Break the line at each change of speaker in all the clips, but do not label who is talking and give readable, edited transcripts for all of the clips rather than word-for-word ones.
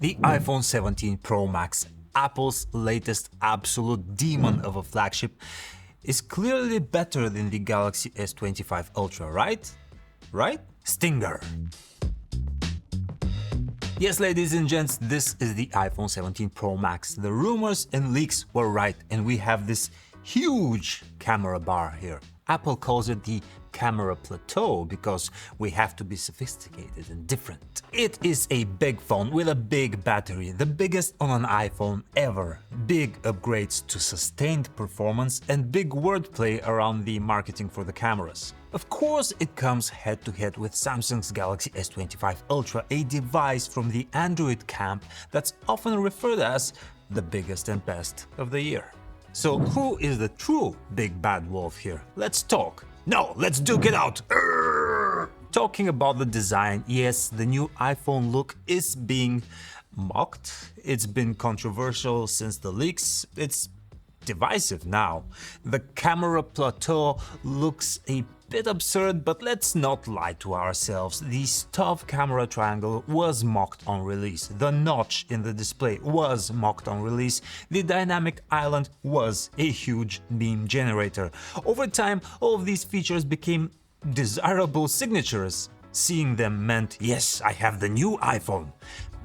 The iPhone 17 Pro Max, Apple's latest absolute demon of a flagship, is clearly better than the Galaxy S25 Ultra, right? Right? Stinger! Yes, ladies and gents, this is the iPhone 17 Pro Max. The rumors and leaks were right, and we have this huge camera bar here. Apple calls it the camera plateau because we have to be sophisticated and different. It is a big phone with a big battery, the biggest on an iPhone ever. Big upgrades to sustained performance and big wordplay around the marketing for the cameras. Of course, it comes head-to-head with Samsung's Galaxy S25 Ultra, a device from the Android camp that's often referred as the biggest and best of the year. So who is the true big bad wolf here? Let's talk. No, let's duke it out! Talking about the design, yes, the new iPhone look is being mocked. It's been controversial since the leaks. It's divisive now. The camera plateau looks a bit absurd, but let's not lie to ourselves. The stop camera triangle was mocked on release. The notch in the display was mocked on release. The dynamic island was a huge meme generator. Over time, all of these features became desirable signatures. Seeing them meant, yes, I have the new iPhone.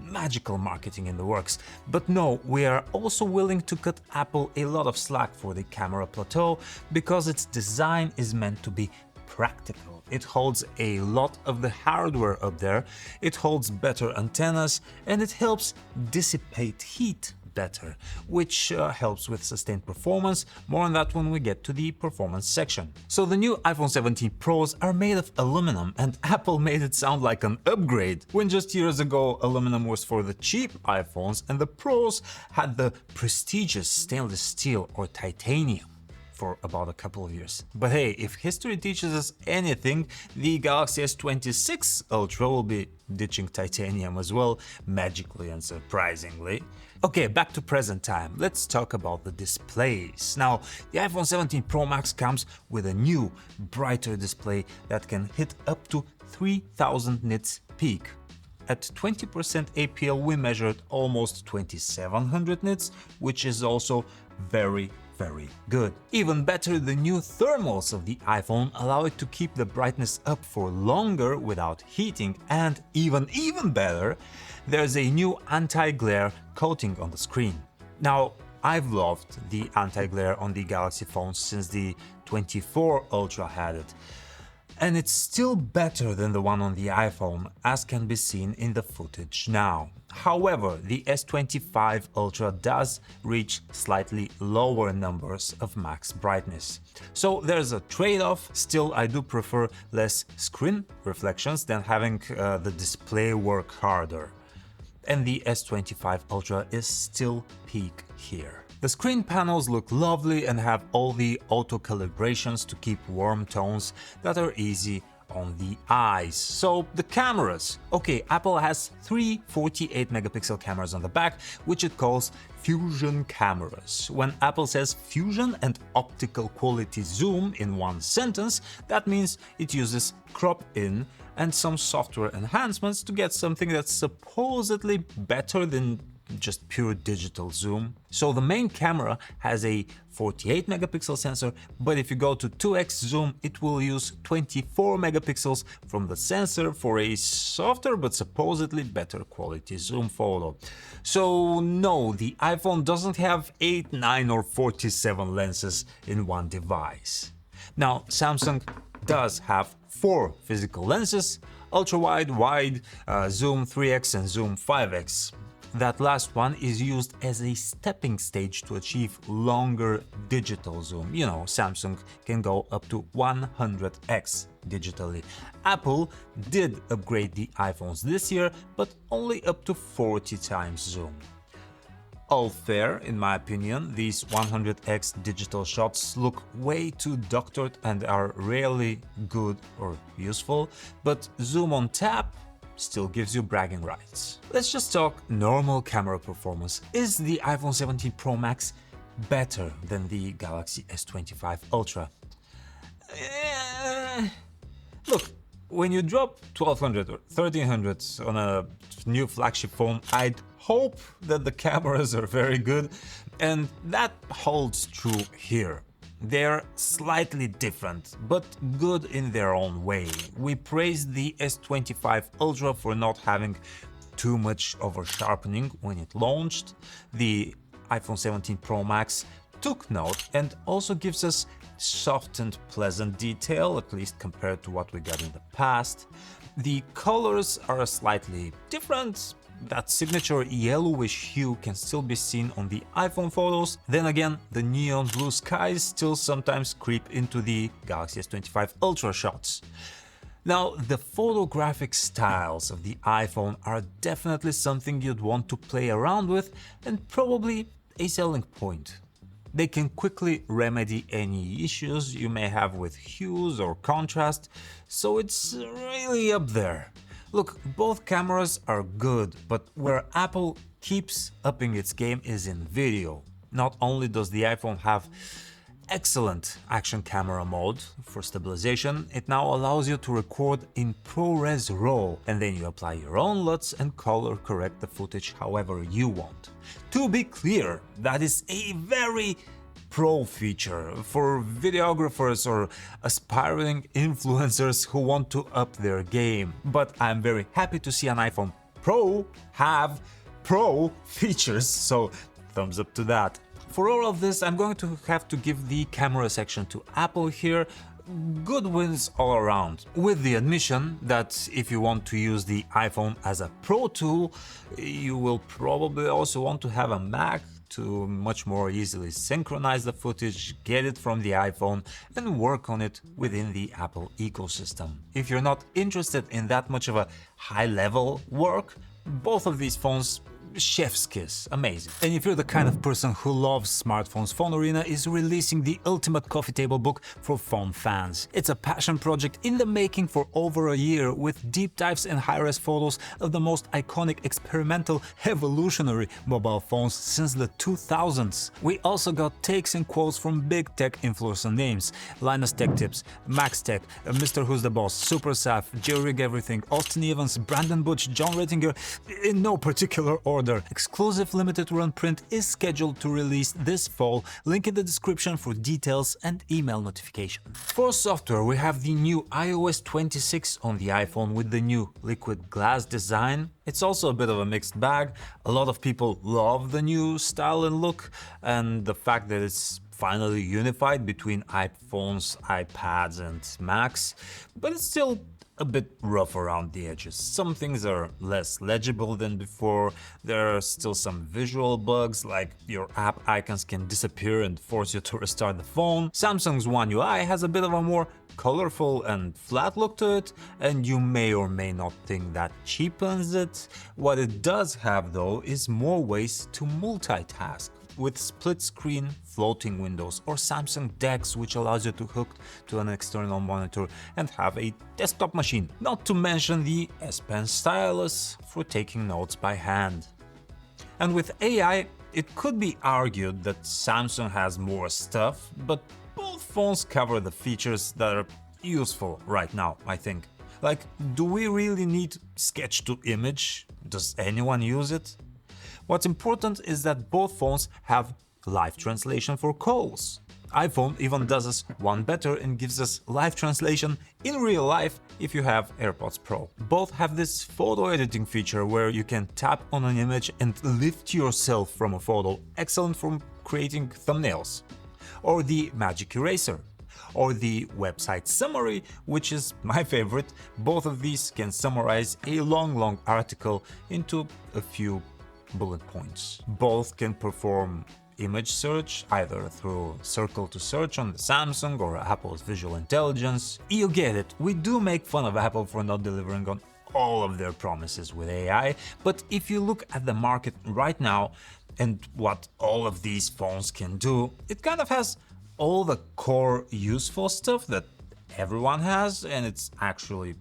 Magical marketing in the works. But no, we are also willing to cut Apple a lot of slack for the camera plateau because its design is meant to be practical. It holds a lot of the hardware up there, it holds better antennas, and it helps dissipate heat better, which helps with sustained performance. More on that when we get to the performance section. So the new iPhone 17 Pros are made of aluminum, and Apple made it sound like an upgrade, when just years ago aluminum was for the cheap iPhones and the Pros had the prestigious stainless steel or titanium for about a couple of years. But hey, if history teaches us anything, the Galaxy S26 Ultra will be ditching titanium as well, magically and surprisingly. Okay, back to present time. Let's talk about the displays. Now, the iPhone 17 Pro Max comes with a new, brighter display that can hit up to 3000 nits peak. At 20% APL, we measured almost 2700 nits, which is also very good. Even better, the new thermals of the iPhone allow it to keep the brightness up for longer without heating, and even better, there's a new anti-glare coating on the screen. Now, I've loved the anti-glare on the Galaxy phones since the 24 Ultra had it. And it's still better than the one on the iPhone, as can be seen in the footage now. However, the S25 Ultra does reach slightly lower numbers of max brightness. So there's a trade-off. Still, I do prefer less screen reflections than having the display work harder. And the S25 Ultra is still peak here. The screen panels look lovely and have all the auto calibrations to keep warm tones that are easy on the eyes. So the cameras. Okay, Apple has three 48 megapixel cameras on the back, which it calls fusion cameras. When Apple says fusion and optical quality zoom in one sentence, that means it uses crop in and some software enhancements to get something that's supposedly better than just pure digital zoom. So the main camera has a 48 megapixel sensor, but if you go to 2x zoom, it will use 24 megapixels from the sensor for a softer but supposedly better quality zoom photo. So no, the iPhone doesn't have 8, 9 or 47 lenses in one device. Now, Samsung does have 4 physical lenses: ultra-wide, wide, zoom 3x and zoom 5x. That last one is used as a stepping stage to achieve longer digital zoom. You know, Samsung can go up to 100x digitally. Apple did upgrade the iPhones this year, but only up to 40 times zoom. All fair, in my opinion. These 100x digital shots look way too doctored and are rarely good or useful, but zoom on tap still gives you bragging rights. Let's just talk normal camera performance. Is the iPhone 17 Pro Max better than the Galaxy S25 Ultra? Look, when you drop 1200 or 1300 on a new flagship phone, I'd hope that the cameras are very good, and that holds true here. They're slightly different, but good in their own way. We praised the S25 Ultra for not having too much over sharpening when it launched. The iPhone 17 Pro Max took note and also gives us soft and pleasant detail, at least compared to what we got in the past. The colors are slightly different. That signature yellowish hue can still be seen on the iPhone photos. Then again, the neon blue skies still sometimes creep into the Galaxy S25 Ultra shots. Now, the photographic styles of the iPhone are definitely something you'd want to play around with and probably a selling point. They can quickly remedy any issues you may have with hues or contrast, so it's really up there. Look, both cameras are good, but where Apple keeps upping its game is in video. Not only does the iPhone have excellent action camera mode for stabilization, it now allows you to record in ProRes RAW, and then you apply your own LUTs and color correct the footage however you want. To be clear, that is a very pro feature for videographers or aspiring influencers who want to up their game. But I'm very happy to see an iPhone Pro have pro features, so thumbs up to that. For all of this, I'm going to have to give the camera section to Apple here. Good wins all around, with the admission that if you want to use the iPhone as a pro tool, you will probably also want to have a Mac to much more easily synchronize the footage, get it from the iPhone, and work on it within the Apple ecosystem. If you're not interested in that much of a high-level work, both of these phones, chef's kiss, amazing. And if you're the kind of person who loves smartphones, PhoneArena is releasing the ultimate coffee table book for phone fans. It's a passion project in the making for over a year, with deep dives and high-res photos of the most iconic, experimental, evolutionary mobile phones since the 2000s. We also got takes and quotes from big tech influencer names: Linus Tech Tips, Max Tech, Mr. Who's the Boss, Super Saf, Rig Everything, Austin Evans, Brandon Butch, John Rettinger, in no particular order. Exclusive limited run print is scheduled to release this fall. Link in the description for details and email notification. For software, we have the new iOS 26 on the iPhone with the new liquid glass design. It's also a bit of a mixed bag. A lot of people love the new style and look, and the fact that it's finally unified between iPhones, iPads and Macs, but it's still a bit rough around the edges. Some things are less legible than before. There are still some visual bugs, like your app icons can disappear and force you to restart the phone. Samsung's One UI has a bit of a more colorful and flat look to it, and you may or may not think that cheapens it. What it does have though is more ways to multitask, with split screen floating windows or Samsung DeX, which allows you to hook to an external monitor and have a desktop machine. Not to mention the S Pen stylus for taking notes by hand. And with AI, it could be argued that Samsung has more stuff, but both phones cover the features that are useful right now, I think. Like, do we really need sketch to image? Does anyone use it? What's important is that both phones have live translation for calls. iPhone even does us one better and gives us live translation in real life if you have AirPods Pro. Both have this photo editing feature where you can tap on an image and lift yourself from a photo, excellent for creating thumbnails. Or the Magic Eraser. Or the website summary, which is my favorite. Both of these can summarize a long article into a few bullet points. Both can perform image search, either through Circle to Search on the Samsung or Apple's Visual Intelligence. You get it, we do make fun of Apple for not delivering on all of their promises with AI, but if you look at the market right now and what all of these phones can do, it kind of has all the core useful stuff that everyone has, and it's actually,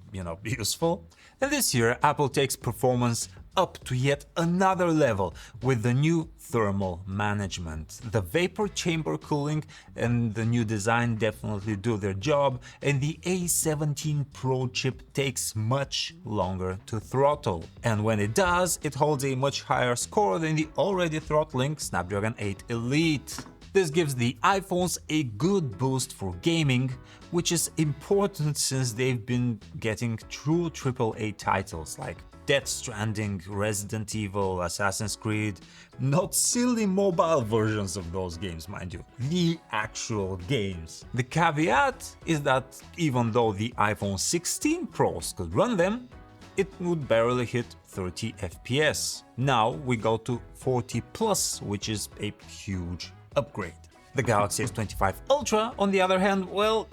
useful. And this year, Apple takes performance up to yet another level with the new thermal management. The vapor chamber cooling and the new design definitely do their job, and the A17 Pro chip takes much longer to throttle. And when it does, it holds a much higher score than the already throttling Snapdragon 8 Elite. This gives the iPhones a good boost for gaming, which is important since they've been getting true AAA titles like Death Stranding, Resident Evil, Assassin's Creed, not silly mobile versions of those games, mind you, the actual games. The caveat is that even though the iPhone 16 Pros could run them, it would barely hit 30 FPS. Now we go to 40 plus, which is a huge upgrade. The Galaxy S25 Ultra, on the other hand, well,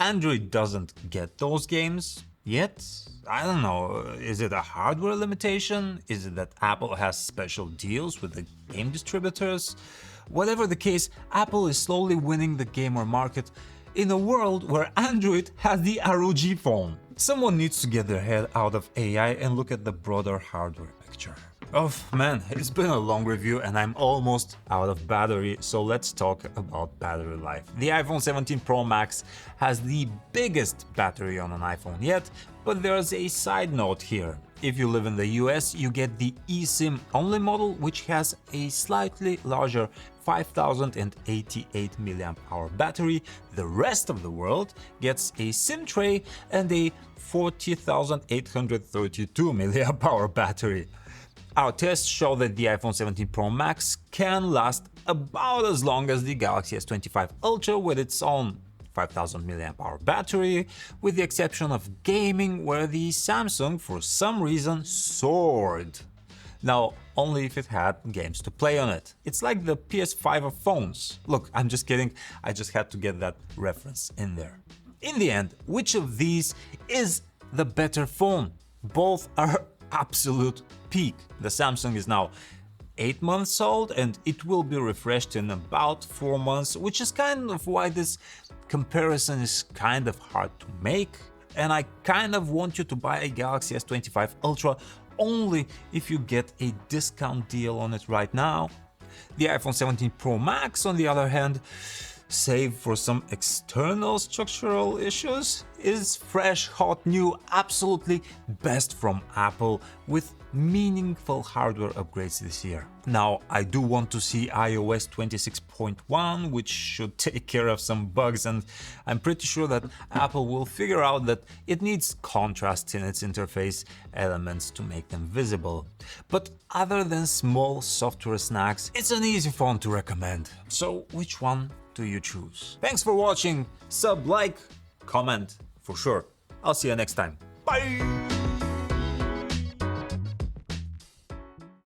Android doesn't get those games yet. I don't know, is it a hardware limitation? Is it that Apple has special deals with the game distributors? Whatever the case, Apple is slowly winning the gamer market in a world where Android has the ROG phone. Someone needs to get their head out of AI and look at the broader hardware picture. Oh man, it's been a long review and I'm almost out of battery, so let's talk about battery life. The iPhone 17 Pro Max has the biggest battery on an iPhone yet, but there's a side note here. If you live in the US, you get the eSIM only model, which has a slightly larger 5088 mAh battery. The rest of the world gets a SIM tray and a 40,832 mAh battery. Our tests show that the iPhone 17 Pro Max can last about as long as the Galaxy S25 Ultra with its own 5000 mAh battery, with the exception of gaming, where the Samsung for some reason soared. Now, only if it had games to play on it. It's like the PS5 of phones. Look, I'm just kidding, I just had to get that reference in there. In the end, which of these is the better phone? Both are absolute peak. The Samsung is now 8 months old and it will be refreshed in about 4 months, which is kind of why this comparison is kind of hard to make. And I kind of want you to buy a Galaxy S25 Ultra only if you get a discount deal on it right now. The iPhone 17 Pro Max, on the other hand, save for some external structural issues, is fresh, hot, new, absolutely best from Apple, with meaningful hardware upgrades this year. Now, I do want to see iOS 26.1, which should take care of some bugs, and I'm pretty sure that Apple will figure out that it needs contrast in its interface elements to make them visible. But other than small software snacks, it's an easy phone to recommend. So which one do you choose? Thanks for watching. Sub, like, comment, for sure. I'll see you next time. Bye!